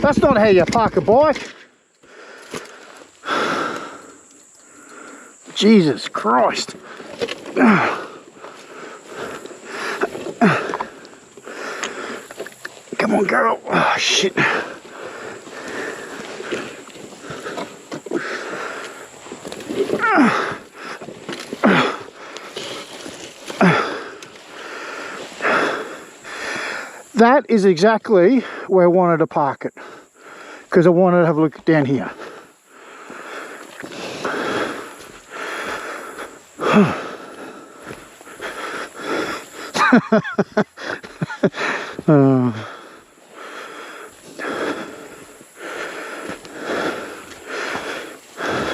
That's not how you park a bike. Jesus Christ. Come on, girl. Oh, shit. That is exactly where I wanted to park it, because I wanted to have a look down here. Oh.